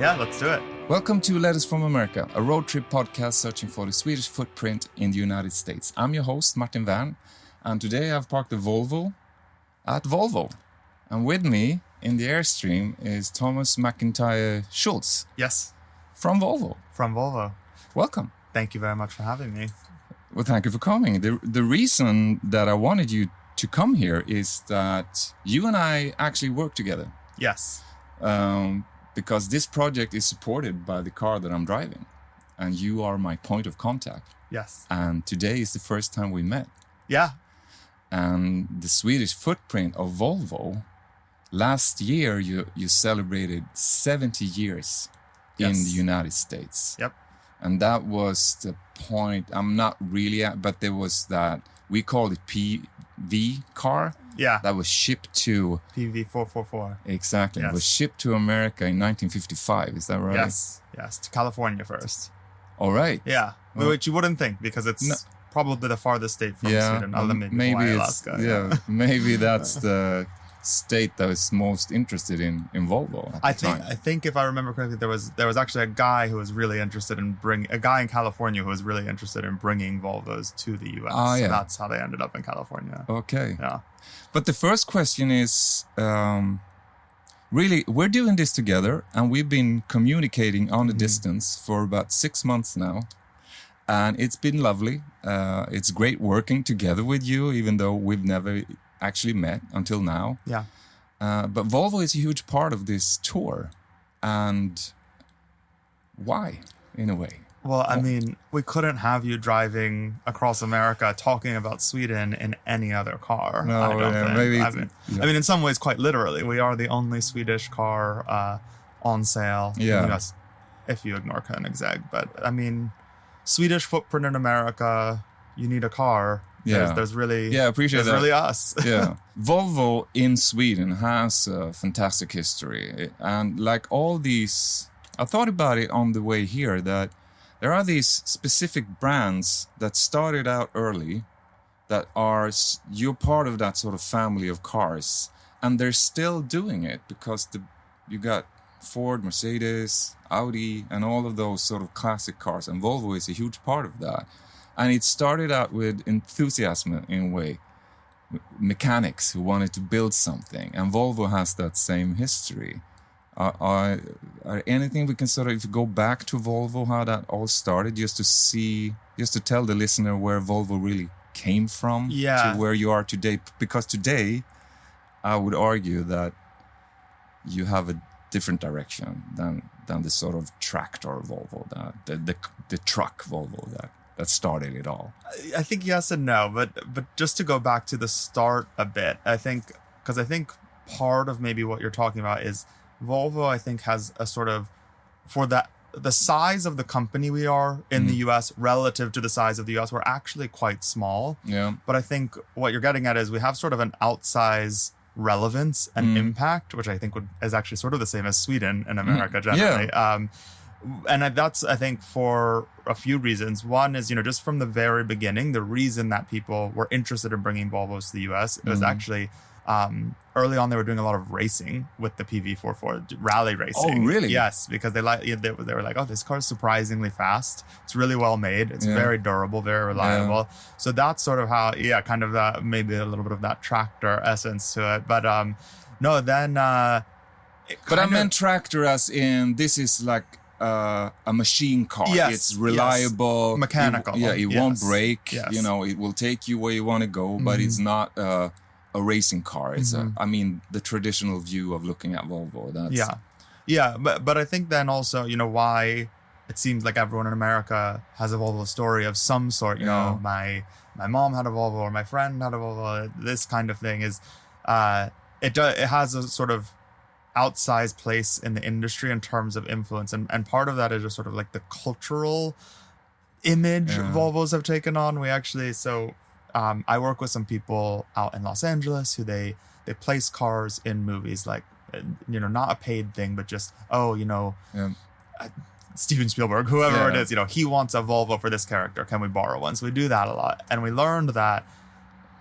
Yeah, let's do it. Welcome to Letters from America, a road trip podcast searching for the Swedish footprint in the United States. I'm your host, Martin Van, and today I've parked a Volvo at Volvo. And with me in the Airstream is Thomas McIntyre Schultz. Yes. From Volvo. From Volvo. Welcome. Thank you very much for having me. Well, thank you for coming. The reason that I wanted you to come here is that you and I actually work together. Yes. Because this project is supported by the car that I'm driving. And you are my point of contact. Yes. And today is the first time we met. Yeah. And the Swedish footprint of Volvo, last year you celebrated 70 years in the United States. Yep. And that was the point, I'm not really at, but there was that, we called it PV car. Yeah. That was shipped to... PV444. Exactly. Yes. It was shipped to America in 1955, is that right? Yes. Yes, to California first. All right. Yeah. Well, which you wouldn't think because it's probably the farthest state from Sweden. Other than maybe Hawaii, it's, Alaska. maybe that's the state that was most interested in Volvo. I think if I remember correctly, there was actually a guy who was really interested in a guy in California who was really interested in bringing Volvos to the US. So that's how they ended up in California. Okay. Yeah. But the first question is, really, we're doing this together and we've been communicating on a distance for about 6 months now. And it's been lovely. It's great working together with you, even though we've never actually met until now. Yeah. But Volvo is a huge part of this tour. And why, in a way? Well, I mean, we couldn't have you driving across America talking about Sweden in any other car. No, I don't think. maybe. I mean, in some ways, quite literally, we are the only Swedish car on sale in the US, if you ignore Koenigsegg. But I mean, Swedish footprint in America, you need a car. There's really, appreciate that. Really us. Yeah, Volvo in Sweden has a fantastic history, and like all these, I thought about it on the way here that there are these specific brands that started out early, that you're part of that sort of family of cars, and they're still doing it because you got Ford, Mercedes, Audi, and all of those sort of classic cars, and Volvo is a huge part of that. And it started out with enthusiasm in a way, mechanics who wanted to build something, and Volvo has that same history. Are anything we can sort of, if you go back to Volvo, how that all started, just to tell the listener where Volvo really came from to where you are today? Because today, I would argue that you have a different direction than the sort of tractor Volvo, the truck Volvo that started it all. I think yes and no, but just to go back to the start a bit, I think part of maybe what you're talking about is Volvo, I think, has a sort of, for the size of the company we are in the US relative to the size of the US, we're actually quite small. Yeah. But I think what you're getting at is we have sort of an outsize relevance and impact, which I think is actually sort of the same as Sweden and America generally. Yeah. And that's, I think, for a few reasons. One is, just from the very beginning, the reason that people were interested in bringing Volvos to the US was actually early on they were doing a lot of racing with the PV44, rally racing. Oh, really? Yes, because they were like, oh, this car is surprisingly fast. It's really well made. It's very durable, very reliable. Yeah. So that's sort of how, kind of that, maybe a little bit of that tractor essence to it. But no, then... but I meant tractor as in, this is like a machine car. Yes, it's reliable. Yes. Mechanical. It won't break. Yes. It will take you where you want to go, but it's not... a racing car. It's the traditional view of looking at Volvo. But I think then also, why it seems like everyone in America has a Volvo story of some sort. My mom had a Volvo, or my friend had a Volvo. This kind of thing is, it has a sort of outsized place in the industry in terms of influence, and part of that is just sort of like the cultural image Volvos have taken on. We actually I work with some people out in Los Angeles who they place cars in movies, like, not a paid thing, but just, Steven Spielberg, whoever it is, he wants a Volvo for this character. Can we borrow one? So we do that a lot. And we learned that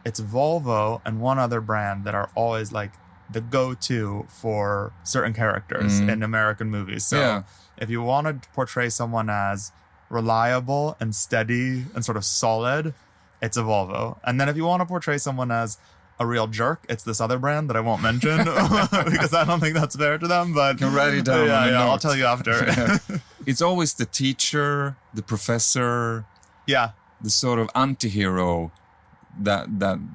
it's Volvo and one other brand that are always like the go-to for certain characters in American movies. So if you want to portray someone as reliable and steady and sort of solid, it's a Volvo. And then if you want to portray someone as a real jerk, it's this other brand that I won't mention because I don't think that's fair to them. But you can write it down. I'll tell you after. It's always the teacher, the professor, the sort of anti-hero that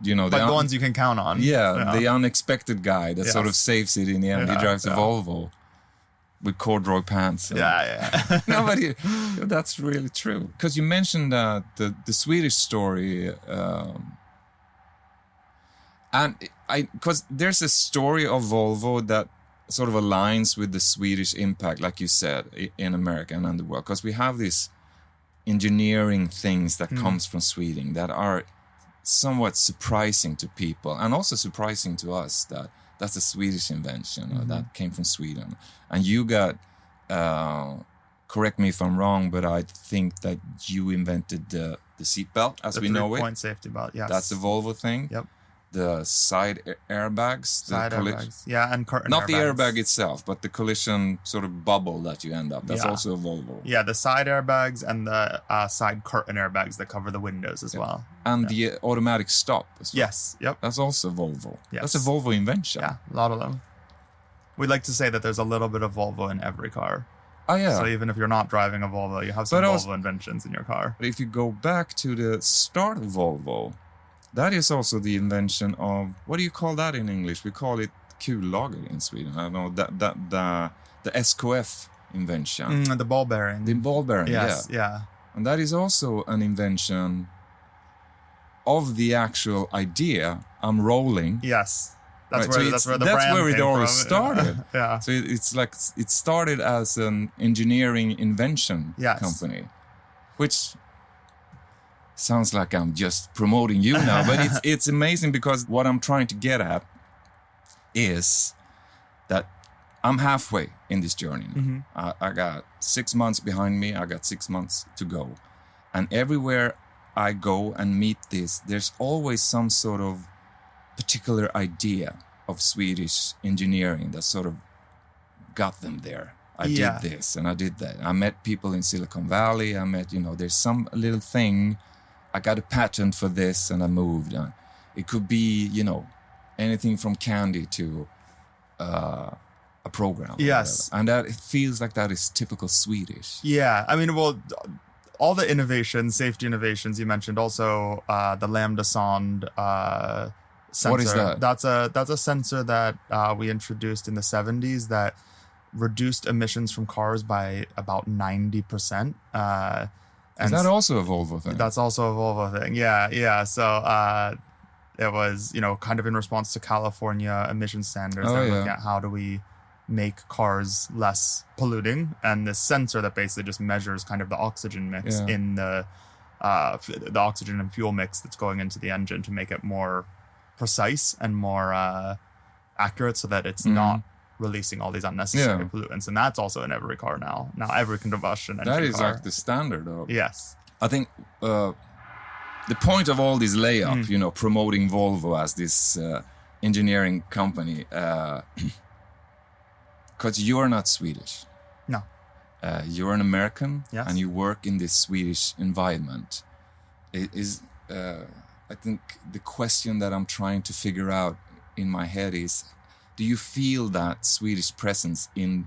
you know, but the ones you can count on. The unexpected guy that sort of saves it in the end. He drives a Volvo with corduroy pants. No, but that's really true. Because you mentioned the Swedish story, and because there's a story of Volvo that sort of aligns with the Swedish impact, like you said, in America and in the world. Because we have these engineering things that comes from Sweden that are somewhat surprising to people and also surprising to us that that's a Swedish invention or that came from Sweden. And you got, correct me if I'm wrong, but I think that you invented the seatbelt as we know it. The 3-point safety belt, yes. That's a Volvo thing. Yep. The side airbags. Airbags. Yeah, and curtain not airbags. The airbag itself, but the collision sort of bubble that you end up. That's also a Volvo. Yeah, the side airbags and the side curtain airbags that cover the windows as well. And the automatic stop as well. Yes, yep. That's also Volvo. Yes. That's a Volvo invention. Yeah, a lot of them. We'd like to say that there's a little bit of Volvo in every car. Oh, yeah. So even if you're not driving a Volvo, you have some Volvo inventions in your car. But if you go back to the start of Volvo, that is also the invention of, what do you call that in English? We call it kullager in Sweden. I don't know, the SKF invention. The ball bearing. The ball bearing, yeah. And that is also an invention of the actual idea, I'm rolling. Yes. That's right. where the brand it came all from. started. Yeah. So it's like, it started as an engineering invention company, which sounds like I'm just promoting you now, but it's amazing because what I'm trying to get at is that I'm halfway in this journey now. I got 6 months behind me. I got 6 months to go. And everywhere I go and meet this, there's always some sort of particular idea of Swedish engineering that sort of got them there. I did this and I did that. I met people in Silicon Valley. I met, there's some little thing. I got a patent for this and I moved on. It could be, anything from candy to a program. Yes. And that it feels like that is typical Swedish. Yeah. I mean, well, all the innovations, safety innovations you mentioned, also the lambda sound sensor. What is that? That's a sensor that we introduced in the 70s that reduced emissions from cars by about 90%. Is that also a Volvo thing? That's also a Volvo thing. Yeah. So it was, kind of in response to California emission standards. They're looking at how do we make cars less polluting, and this sensor that basically just measures kind of the oxygen mix in the oxygen and fuel mix that's going into the engine to make it more precise and more accurate, so that it's not releasing all these unnecessary pollutants. And that's also in every car now. Now every combustion engine that is car. like the standard of. Yes. I think the point of all this layup, promoting Volvo as this engineering company, because you're not Swedish. No. You're an American, yes. and you work in this Swedish environment. It is, I think the question that I'm trying to figure out in my head is, do you feel that Swedish presence in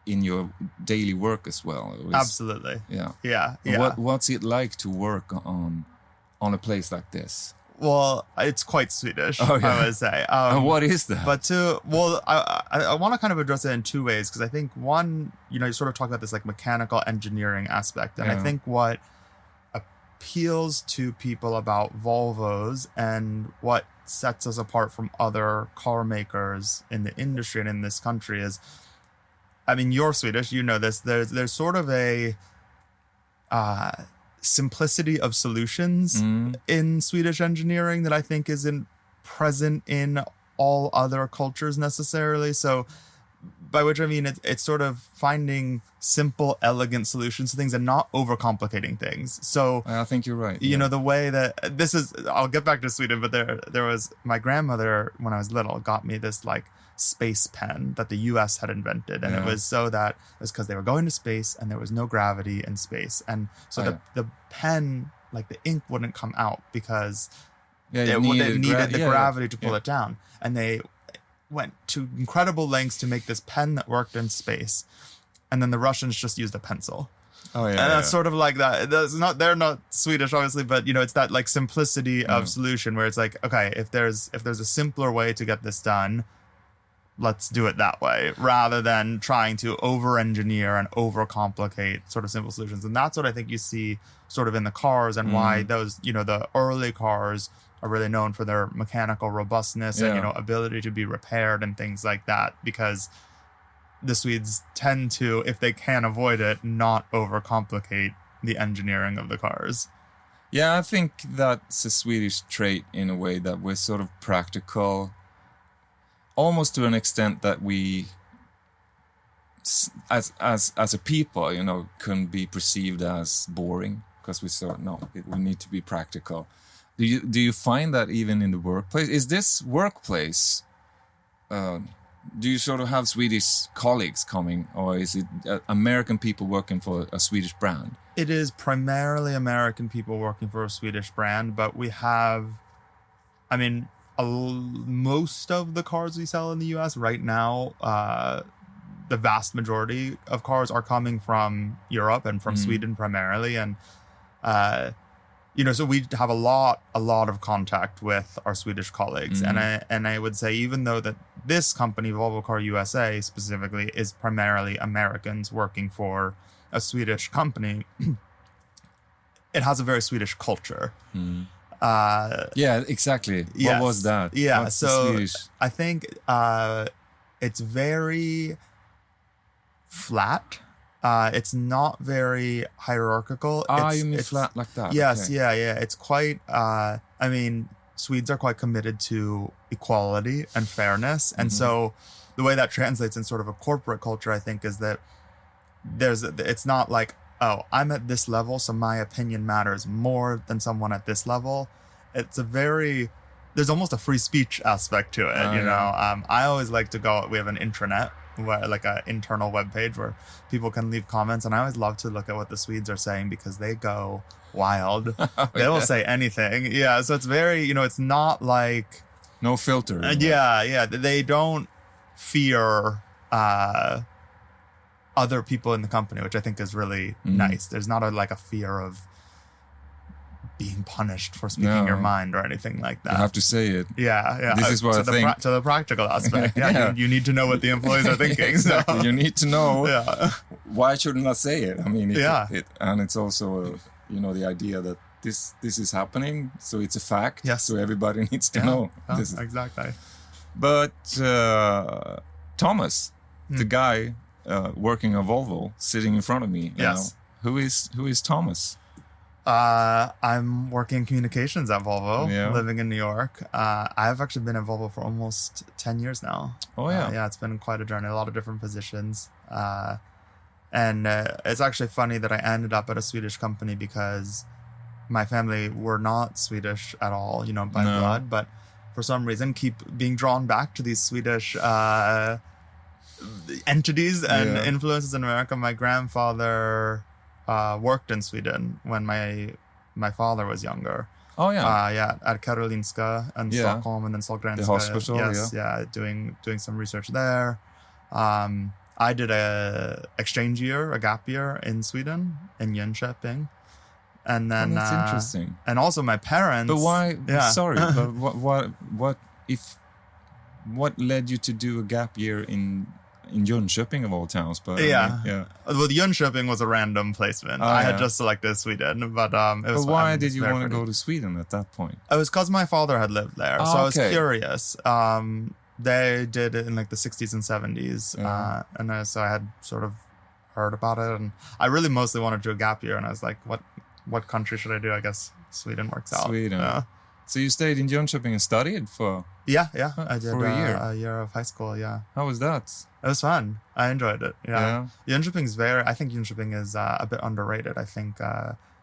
your daily work as well? Absolutely. Yeah. What's it like to work on a place like this? Well, it's quite Swedish, I would say. And what is that? But I want to kind of address it in two ways, because I think one, you sort of talk about this like mechanical engineering aspect, and I think what appeals to people about Volvos and what sets us apart from other car makers in the industry and in this country is, I mean, you're Swedish, you know this. There's sort of a simplicity of solutions in Swedish engineering that I think isn't present in all other cultures necessarily. So by which I mean it's sort of finding simple, elegant solutions to things and not overcomplicating things. So I think you're right. You know, the way that this is, I'll get back to Sweden, but there was, my grandmother, when I was little, got me this like space pen that the US had invented. And it was so that it was because they were going to space and there was no gravity in space. And so the pen, like the ink wouldn't come out because it needed the gravity to pull it down. And they went to incredible lengths to make this pen that worked in space. And then the Russians just used a pencil. Oh yeah. And that's sort of like that. They're not Swedish, obviously, but you know, it's that like simplicity of solution where it's like, okay, if there's a simpler way to get this done, let's do it that way, rather than trying to over-engineer and overcomplicate sort of simple solutions. And that's what I think you see sort of in the cars, and why those, you know, the early cars are really known for their mechanical robustness and, you know, ability to be repaired and things like that, because the Swedes tend to, if they can avoid it, not overcomplicate the engineering of the cars. Yeah, I think that's a Swedish trait in a way, that we're sort of practical, almost to an extent that we, as a people, you know, can be perceived as boring, because we need to be practical. Do you find that even in the workplace? Is this workplace? Do you sort of have Swedish colleagues coming, or is it American people working for a Swedish brand? It is primarily American people working for a Swedish brand, but we have, I mean, most of the cars we sell in the US right now, the vast majority of cars are coming from Europe and from Sweden primarily. And, you know, so we have a lot of contact with our Swedish colleagues. And I would say, even though that this company, Volvo Cars USA specifically, is primarily Americans working for a Swedish company, it has a very Swedish culture. Yeah, exactly. Yes. What was that? Yeah, What's so I think it's very flat. It's not very hierarchical. You mean flat like that? Yes, okay. yeah. It's quite, I mean, Swedes are quite committed to equality and fairness. And so the way that translates in sort of a corporate culture, I think, is that it's not like, oh, I'm at this level, so my opinion matters more than someone at this level. There's almost a free speech aspect to it, you know? I always like to go, we have an intranet, like an internal webpage where people can leave comments, and I always love to look at what the Swedes are saying, because they go wild. They will say anything. Yeah, so it's very, you know, it's not like... No filter. Yeah. They don't fear... other people in the company, which I think is really nice. There's not a fear of being punished for speaking your mind or anything like that. You have to say it. Yeah. This is what I think. To the practical aspect. You need to know what the employees are thinking. Exactly. So. You need to know. Why shouldn't I say it? I mean, and it's also, you know, the idea that this is happening, so it's a fact. Yes. So everybody needs to know. Exactly. But Thomas, the guy working a Volvo, sitting in front of me. Yes. Who is Thomas? I'm working communications at Volvo, living in New York. I've actually been at Volvo for almost 10 years now. Oh, yeah. Yeah, it's been quite a journey, a lot of different positions. And it's actually funny that I ended up at a Swedish company, because my family were not Swedish at all, you know, by blood, but for some reason keep being drawn back to these Swedish entities and influences in America. My grandfather worked in Sweden when my father was younger. Oh yeah. At Karolinska and Stockholm, and then Sahlgrenska. The hospital. Yes, doing some research there. I did a exchange year, a gap year in Sweden, in Jönköping. And then that's interesting. And also my parents. But why? Yeah. Sorry, but what led you to do a gap year in Jönköping of all towns? But well, Jönköping was a random placement. I had just selected Sweden, but it was. But why did you want to go to Sweden at that point? It was because my father had lived there, so I was curious. They did it in like the 60s and 70s, and so I had sort of heard about it, and I really mostly wanted to do a gap year, and I was like, what country should I do? I guess Sweden works out. Sweden. So you stayed in Jönköping and studied for... Yeah. I did for a year of high school. Yeah. How was that? It was fun. I enjoyed it. Yeah. Jönköping's I think Jönköping is a bit underrated. I think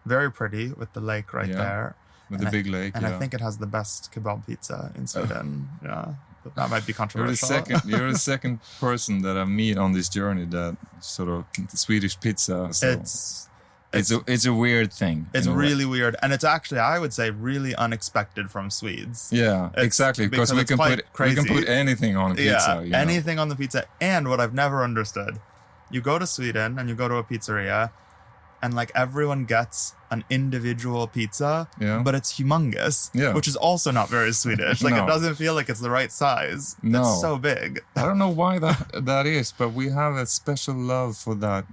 very pretty with the lake right there. With the big lake. And I think it has the best kebab pizza in Sweden. Yeah. That might be controversial. You're the second person that I meet on this journey that sort of Swedish pizza. So it's a weird thing. It's really weird, and it's actually, I would say, really unexpected from Swedes. Yeah, exactly, because we can put anything on a pizza. Yeah, anything on the pizza. And what I've never understood, you go to Sweden and you go to a pizzeria, and like everyone gets an individual pizza, but it's humongous, which is also not very Swedish. Like it doesn't feel like it's the right size. No. It's so big. I don't know why that is, but we have a special love for that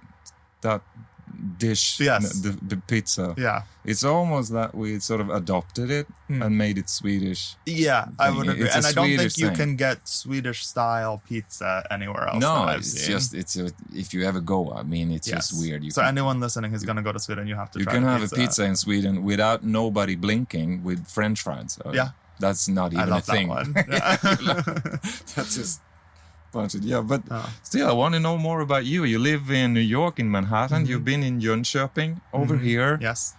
dish, the pizza. Yeah. It's almost that we sort of adopted it and made it Swedish. Yeah, I would agree. And I don't think you can get Swedish style pizza anywhere else. No, if you ever go, I mean, it's just weird. So anyone listening who's going to go to Sweden, you have to try. You can have a pizza in Sweden without nobody blinking with French fries. That's not even a thing. That one. Yeah. That's just... but still, I want to know more about you. You live in New York, in Manhattan. You've been in Jönköping, over here. Yes.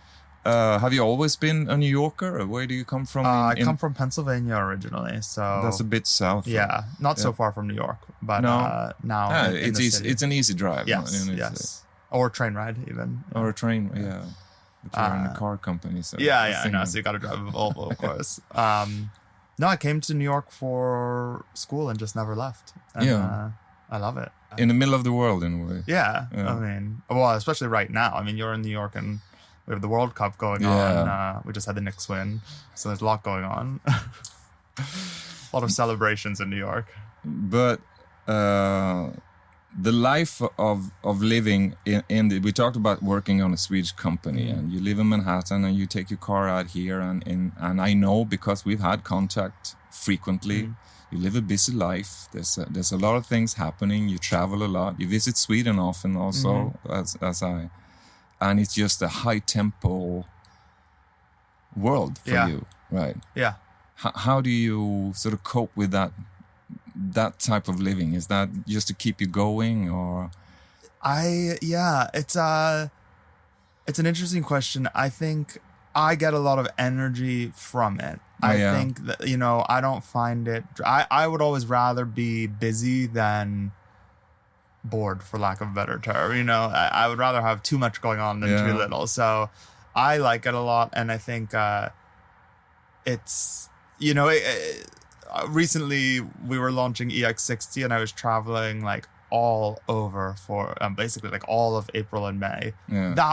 Have you always been a New Yorker, or where do you come from? I come from Pennsylvania originally, so that's a bit south. Yeah, not so far from New York, but now it's easy. It's an easy drive. Yes. Or train ride even. Or a train, But you're in a car company, so I know. So you got to drive a Volvo, of course. No, I came to New York for school and just never left. And, I love it. In the middle of the world, in a way. Yeah. I mean, well, especially right now. I mean, you're in New York and we have the World Cup going on. We just had the Knicks win. So there's a lot going on. A lot of celebrations in New York. But the life of living we talked about working on a Swedish company, and you live in Manhattan and you take your car out here, and I know because we've had contact frequently. You live a busy life. There's a lot of things happening. You travel a lot. You visit Sweden often also, as I, and it's just a high tempo world for you, right? Yeah. How do you sort of cope with that type of living? Is that just to keep you going, or? It's an interesting question. I think I get a lot of energy from it. I think that, I don't find it, I would always rather be busy than bored, for lack of a better term. I would rather have too much going on than too little. So I like it a lot. And I think it's, recently we were launching EX60 and I was traveling like all over for basically like all of April and May.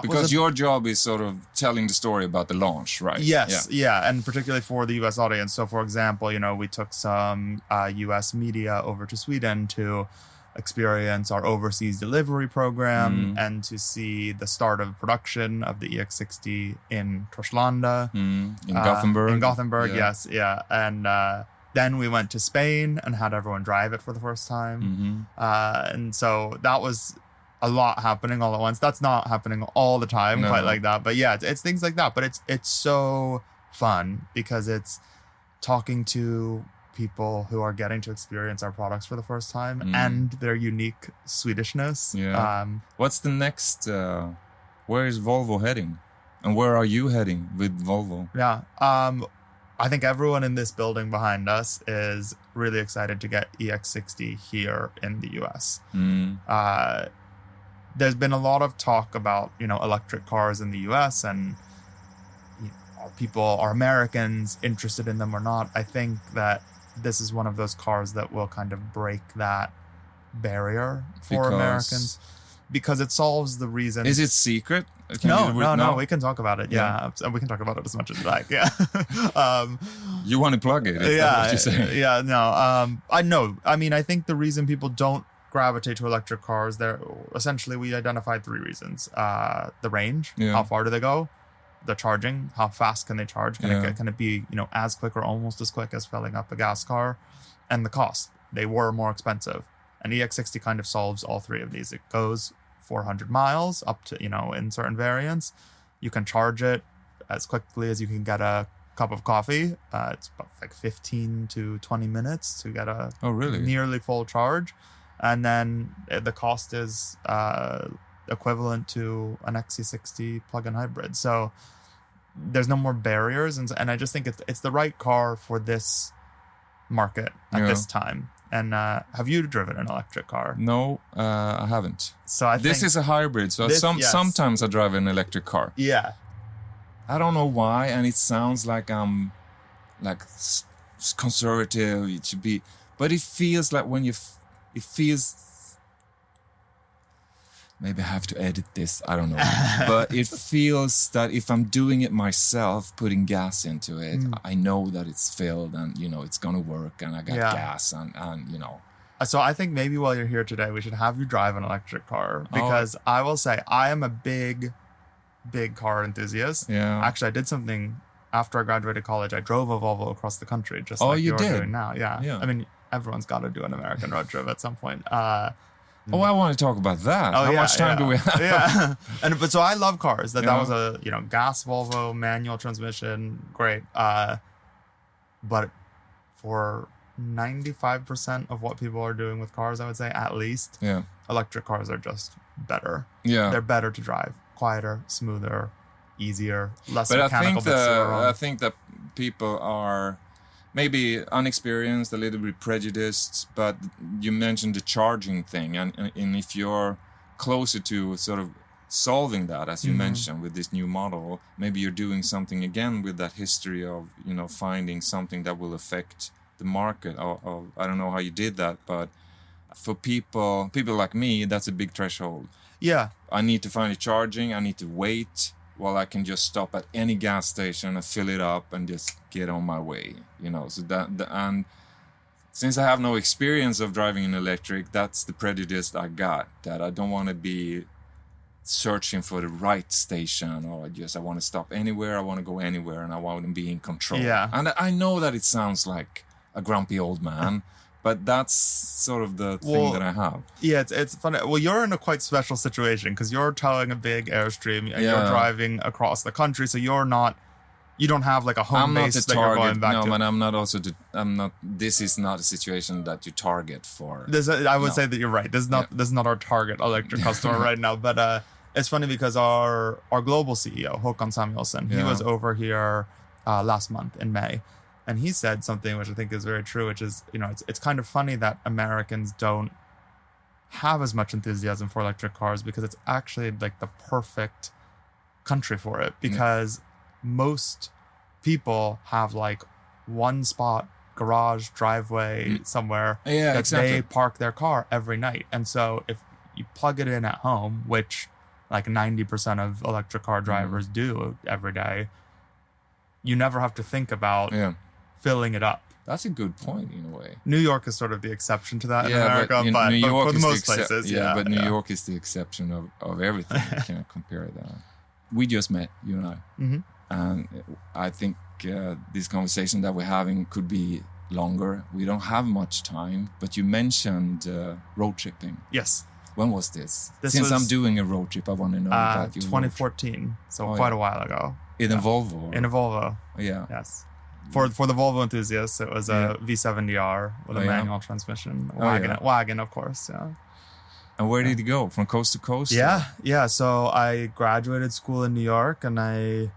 Because your job is sort of telling the story about the launch, right? Yes, and particularly for the US audience. So for example, we took some US media over to Sweden to experience our overseas delivery program and to see the start of production of the EX60 in Torslanda. In Gothenburg. In Gothenburg, yes. And then we went to Spain and had everyone drive it for the first time. And so that was a lot happening all at once. That's not happening all the time quite like that. But yeah, it's things like that. But it's so fun because it's talking to people who are getting to experience our products for the first time and their unique Swedishness. What's the next? Where is Volvo heading? And where are you heading with Volvo? I think everyone in this building behind us is really excited to get EX60 here in the US. There's been a lot of talk about, electric cars in the US and are Americans interested in them or not? I think that this is one of those cars that will kind of break that barrier for Americans because it solves the reason. Is it secret? No, we can talk about it. Yeah. We can talk about it as much as you like. Yeah. You want to plug it? Is that what you're saying? Yeah. No. I know. I mean, I think the reason people don't gravitate to electric cars, essentially we identified 3 reasons: the range, how far do they go, the charging, how fast can they charge, can it be as quick or almost as quick as filling up a gas car, and the cost. They were more expensive, and EX60 kind of solves all 3 of these. It goes 400 miles up to, in certain variants. You can charge it as quickly as you can get a cup of coffee. It's about like 15 to 20 minutes to get a nearly full charge. And then the cost is equivalent to an XC60 plug-in hybrid. So there's no more barriers. And I just think it's the right car for this market at this time. And have you driven an electric car? No, I haven't. So I think this is a hybrid. So sometimes I drive an electric car. Yeah. I don't know why, and it sounds like I'm like conservative. It should be, but it feels like it feels. Maybe I have to edit this. I don't know, but it feels that if I'm doing it myself, putting gas into it, I know that it's filled and it's gonna work, and I got gas and. So I think maybe while you're here today, we should have you drive an electric car, because I will say I am a big car enthusiast. Yeah. Actually, I did something after I graduated college. I drove a Volvo across the country, just like you're doing now. Yeah. I mean, everyone's got to do an American road trip at some point. I want to talk about that. How much time do we have? Yeah. But so I love cars. That was a gas Volvo, manual transmission, great. But for 95% of what people are doing with cars, I would say at least, electric cars are just better. Yeah, they're better to drive, quieter, smoother, easier, less but mechanical. I think that people are maybe unexperienced, a little bit prejudiced. But you mentioned the charging thing, and if you're closer to sort of solving that, as you mentioned, with this new model, maybe you're doing something again with that history of finding something that will affect the market. I don't know how you did that, but for people like me, that's a big threshold. Yeah, I need to find a charging. I need to wait while I can just stop at any gas station and fill it up and just get on my way. So and since I have no experience of driving an electric, that's the prejudice I got, that I don't want to be searching for the right station, or I want to stop anywhere, I want to go anywhere, and I want to be in control. Yeah. And I know that it sounds like a grumpy old man, but that's sort of the thing that I have. Yeah, it's funny. Well, you're in a quite special situation because you're towing a big Airstream and you're driving across the country, so you don't have like a home base that you're going back to. No, but I'm not. This is not a situation that you target for. I would say that you're right. This is not our target electric customer right now. But it's funny because our global CEO Håkan Samuelsson, he was over here last month in May, and he said something which I think is very true, which is it's kind of funny that Americans don't have as much enthusiasm for electric cars, because it's actually like the perfect country for it, because most people have like one spot, garage, driveway somewhere that they park their car every night. And so if you plug it in at home, which like 90% of electric car drivers do every day, you never have to think about filling it up. That's a good point in a way. New York is sort of the exception to that in America, but for the most places, but New York is the exception of everything. You can't compare that. We just met, you and I. And I think this conversation that we're having could be longer. We don't have much time, but you mentioned road tripping. Yes. When was this? Since I'm doing a road trip, I want to know about you. 2014, so quite a while ago. In a Volvo? In a Volvo. Yeah. Yes. For the Volvo enthusiasts, it was a V70R with a manual transmission. Wagon, of course, And where did you go? From coast to coast? Yeah. So I graduated school in New York, and I...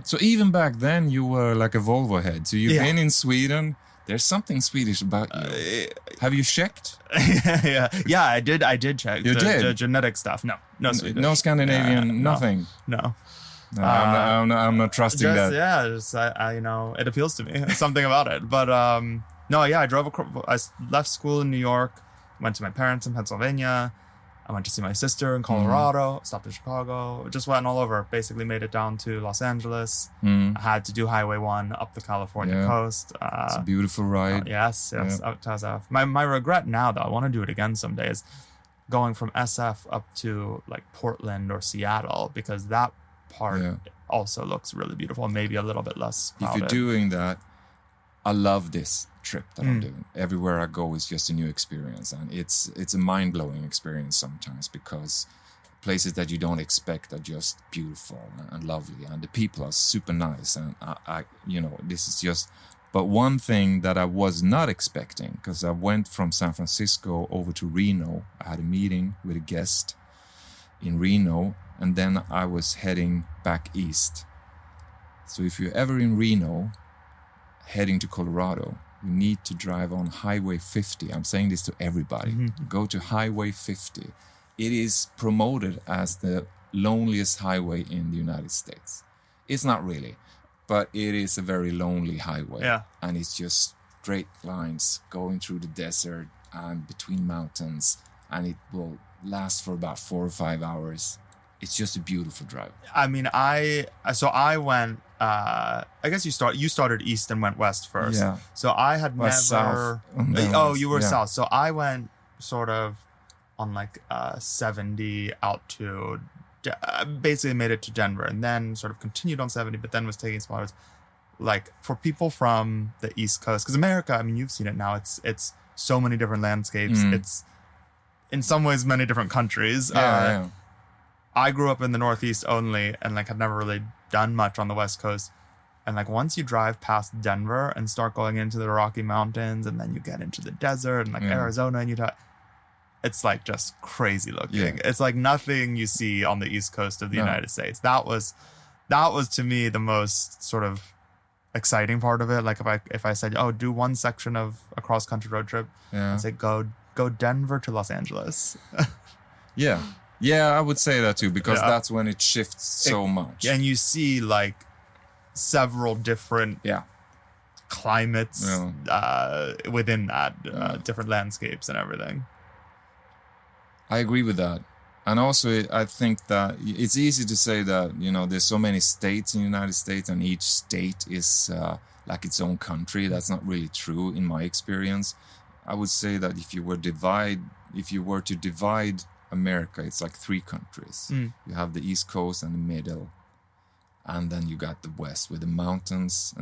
So even back then, you were like a Volvo head. So you've been in Sweden. There's something Swedish about you. Have you checked? Yeah. I did check. You did? The genetic stuff. No Swedish. No Scandinavian. Nothing. No. I'm not trusting that. Yeah, it appeals to me. Something about it. But I left school in New York, went to my parents in Pennsylvania. I went to see my sister in Colorado, stopped in Chicago, just went all over. Basically made it down to Los Angeles. I had to do Highway 1 up the California coast. It's a beautiful ride. Yes, out to SF. My regret now, though, I want to do it again someday, is going from SF up to like Portland or Seattle, because that part also looks really beautiful, and maybe a little bit less crowded. If you're doing that, I love this trip that I'm doing. Everywhere I go is just a new experience, and it's a mind-blowing experience sometimes, because places that you don't expect are just beautiful and lovely, and the people are super nice. And I this is just. But one thing that I was not expecting, because I went from San Francisco over to Reno. I had a meeting with a guest in Reno, and then I was heading back east. So if you're ever in Reno, heading to Colorado, you need to drive on Highway 50. I'm saying this to everybody. Mm-hmm. Go to Highway 50. It is promoted as the loneliest highway in the United States. It's not really, but it is a very lonely highway. Yeah. And it's just straight lines going through the desert and between mountains, and it will last for about 4 or 5 hours. It's just a beautiful drive. I mean, I went. I guess you started east and went west first. Yeah. So I had never. South. You were yeah. south. So I went sort of on like 70 out to. Basically made it to Denver, and then sort of continued on 70, but then was taking spotters. Like for people from the East Coast, because America, I mean, you've seen it now. It's so many different landscapes. It's in some ways many different countries. Yeah. I grew up in the Northeast only, and like had never really done much on the West Coast. And like once you drive past Denver and start going into the Rocky Mountains, and then you get into the desert and like Arizona and Utah, it's like just crazy looking. Yeah. It's like nothing you see on the East Coast of the United States. That was to me the most sort of exciting part of it. Like if I said, oh, do one section of a cross country road trip, I'd say go Denver to Los Angeles. Yeah, I would say that too, because that's when it shifts so much. And you see like several different climates within that, different landscapes and everything. I agree with that. And also, I think that it's easy to say that, there's so many states in the United States, and each state is like its own country. That's not really true in my experience. I would say that if you were to divide America, it's like 3 countries. You have the East Coast and the middle, and then you got the West with the mountains,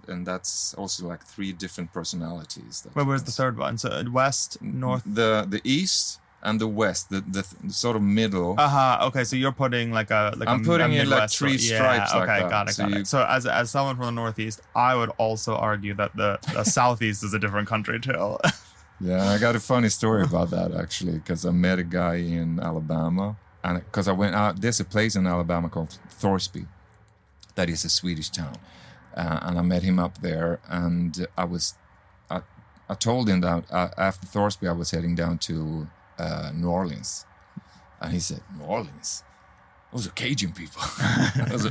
and that's also like 3 different personalities. Well, where's the third one? So West, North, the East and the West, the sort of middle. Okay, so you're putting I'm putting in like 3 stripes. Okay, like that. Got it. So as someone from the Northeast, I would also argue that the Southeast is a different country too. Yeah, I got a funny story about that actually, because I met a guy in Alabama, and because I went out, there's a place in Alabama called Thorsby, that is a Swedish town, and I met him up there, and I told him that after Thorsby I was heading down to New Orleans, and he said, New Orleans? Those are Cajun people.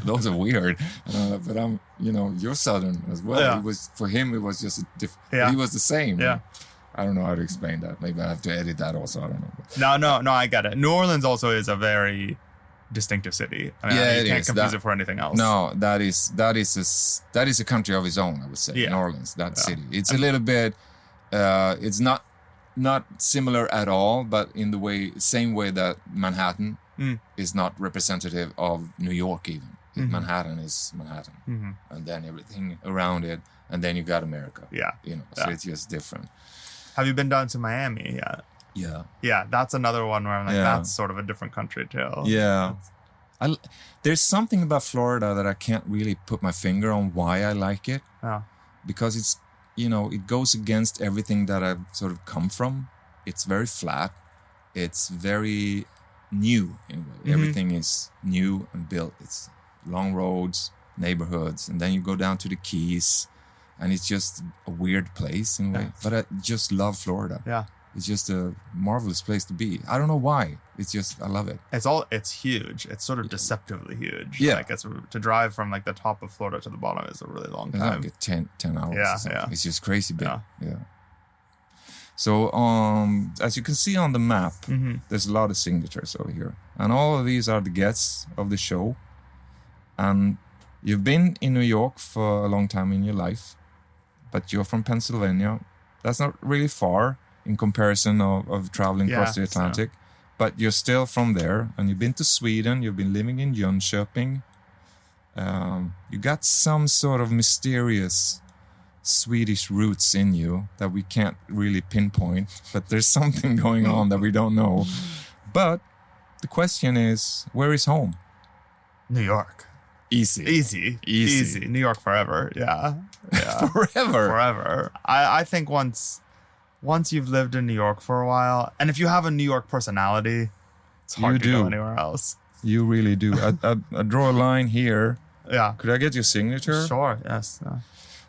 those are weird. But I'm, you're Southern as well. Yeah. For him, it was just a different. Yeah. He was the same. Yeah. I don't know how to explain that. Maybe I have to edit that also. I don't know. No, I get it. New Orleans also is a very distinctive city. I mean, you can't confuse it for anything else. No, that is a country of its own, I would say. New Orleans, that city. It's a little bit. It's not similar at all, but in the same way that Manhattan is not representative of New York even. Mm-hmm. Manhattan is Manhattan, and then everything around it, and then you got America. Yeah, so it's just different. Have you been down to Miami yet? Yeah. Yeah, that's another one where I'm like, that's sort of a different country too. Yeah. There's something about Florida that I can't really put my finger on why I like it. Yeah. Because it's, it goes against everything that I've sort of come from. It's very flat. It's very new in a way. Mm-hmm. Everything is new and built. It's long roads, neighborhoods, and then you go down to the Keys, and it's just a weird place in a way. But I just love Florida. Yeah. It's just a marvelous place to be. I don't know why. It's just, I love it. It's huge. It's sort of deceptively huge. Yeah. Like to drive from like the top of Florida to the bottom is a really long time. Like 10 hours. Yeah. It's just crazy big. Yeah. So, as you can see on the map, there's a lot of signatures over here. And all of these are the guests of the show. And you've been in New York for a long time in your life, but you're from Pennsylvania. That's not really far in comparison of traveling across the Atlantic. So. But you're still from there, and you've been to Sweden. You've been living in Jönköping. You got some sort of mysterious Swedish roots in you that we can't really pinpoint, but there's something going on that we don't know. But the question is, where is home? New York. Easy. New York forever. Yeah. Forever. I think once you've lived in New York for a while, and if you have a New York personality, it's hard to go anywhere else. You really do. I draw a line here. Yeah. Could I get your signature? Sure. Yes. Do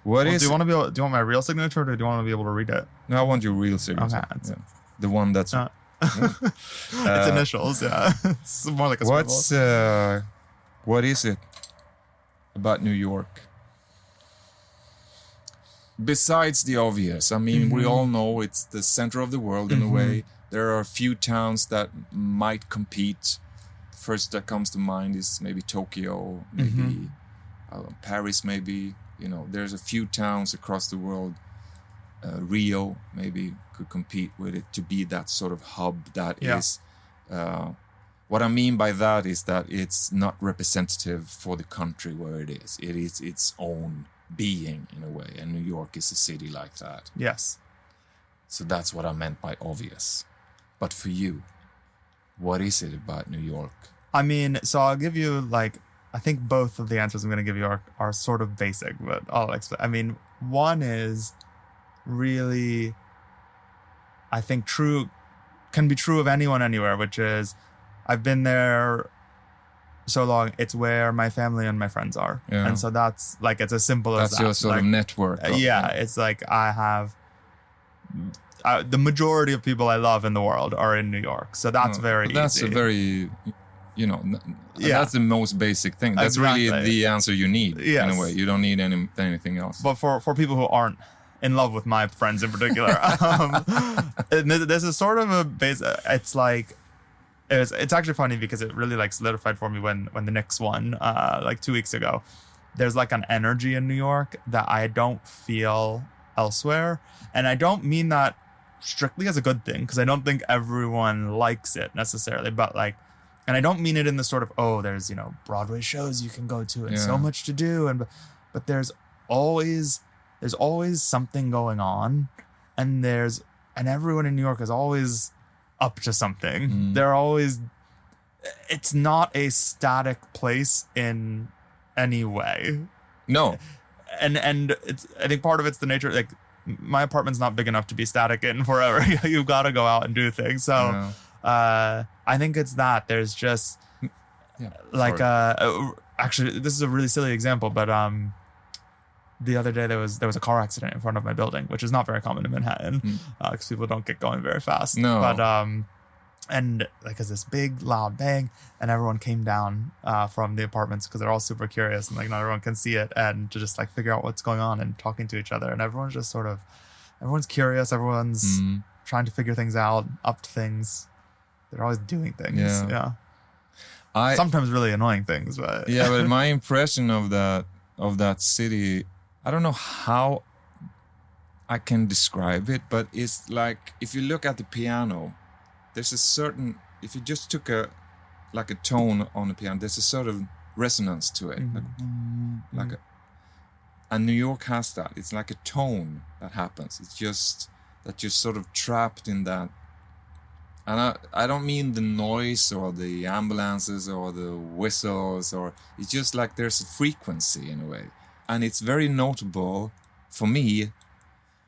you want my real signature, or do you want to be able to read it? No, I want your real signature. Okay. The one that's... It's initials, yeah. It's more like a scribble. What is it about New York? Besides the obvious, I mean, we all know it's the center of the world in a way. There are a few towns that might compete. First that comes to mind is maybe Tokyo, maybe Paris, maybe. You know, there's a few towns across the world. Rio maybe could compete with it to be that sort of hub that is. What I mean by that is that it's not representative for the country where it is. It is its own being in a way, and New York is a city like that. Yes. So that's what I meant by obvious. But for you, what is it about New York? I mean, so I'll give you I think both of the answers I'm going to give you are sort of basic, but I'll explain. I mean, one is really, I think can be true of anyone anywhere, which is I've been there so long, it's where my family and my friends are. Yeah. And so that's it's as simple as that. That's your sort of network. It's like I have the majority of people I love in the world are in New York. So that's very easy. That's a very, that's the most basic thing. That's really the answer you need in a way. You don't need anything else. But for people who aren't in love with my friends in particular, this is sort of a base. It's like, it's actually funny because it really solidified for me when the Knicks won 2 weeks ago. There's an energy in New York that I don't feel elsewhere, and I don't mean that strictly as a good thing because I don't think everyone likes it necessarily, but and I don't mean it in the sort of there's Broadway shows you can go to and so much to do, but there's always something going on, and everyone in New York is always up to something. They're always, it's not a static place in any way. No. And I think part of it's the nature, my apartment's not big enough to be static in forever. You've got to go out and do things. So I think it's that there's just actually, this is a really silly example, but the other day there was a car accident in front of my building, which is not very common in Manhattan because people don't get going very fast. No. But and there's this big loud bang, and everyone came down from the apartments because they're all super curious and not everyone can see it, and to just figure out what's going on and talking to each other, and everyone's just everyone's curious, everyone's trying to figure things out, up to things. They're always doing things. Yeah. Sometimes really annoying things, but but my impression of that city, I don't know how I can describe it, but it's if you look at the piano, there's a certain, if you just took a tone on the piano, there's a sort of resonance to it. And New York has that. It's like a tone that happens. It's just that you're sort of trapped in that. And I don't mean the noise or the ambulances or the whistles, it's just there's a frequency in a way. And it's very notable for me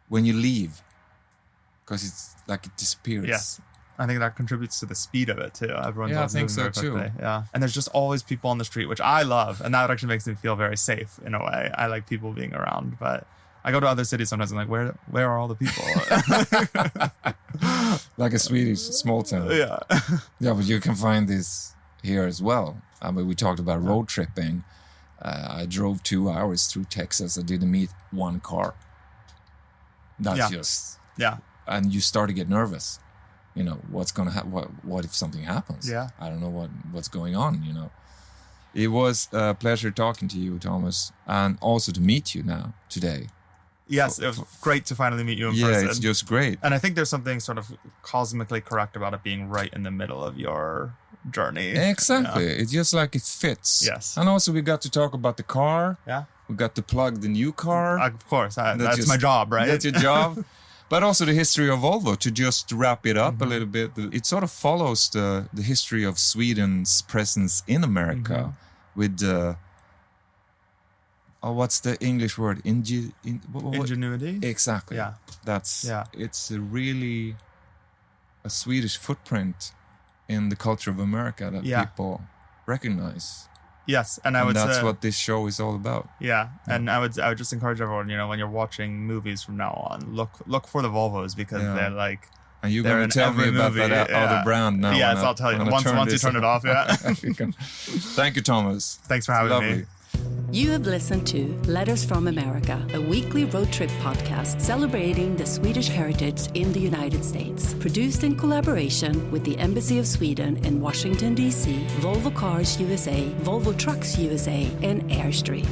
when you leave, because it's it disappears. Yes. I think that contributes to the speed of it too. Everyone's I think so too. Yeah. And there's just always people on the street, which I love. And that actually makes me feel very safe in a way. I like people being around, but I go to other cities sometimes and where are all the people? Like a Swedish small town. Yeah. Yeah, but you can find this here as well. I mean, we talked about road tripping. I drove 2 hours through Texas. I didn't meet one car. That's just... Yeah. And you start to get nervous. What's going to happen? What if something happens? Yeah. I don't know what's going on, It was a pleasure talking to you, Thomas, and also to meet you now, today. Yes, it was great to finally meet you in person. Yeah, it's just great. And I think there's something sort of cosmically correct about it being right in the middle of your journey. Exactly. Yeah. It's just it fits. Yes. And also we got to talk about the car. Yeah. We got to plug the new car. Of course. That's my job, right? That's your job. But also the history of Volvo, to just wrap it up a little bit. It sort of follows the history of Sweden's presence in America with what's the English word? Ingenuity? Exactly. Yeah. It's really a Swedish footprint in the culture of America that people recognize. Yes, and that's what this show is all about. Yeah, and I would just encourage everyone, when you're watching movies from now on, look for the Volvos, because they're like. And you're going to tell me about that other brand now. Yes, I'll tell you. Once you turn it off, Thank you, Thomas. Thanks for having me. You have listened to Letters from America, a weekly road trip podcast celebrating the Swedish heritage in the United States. Produced in collaboration with the Embassy of Sweden in Washington, D.C., Volvo Cars USA, Volvo Trucks USA, and Airstream.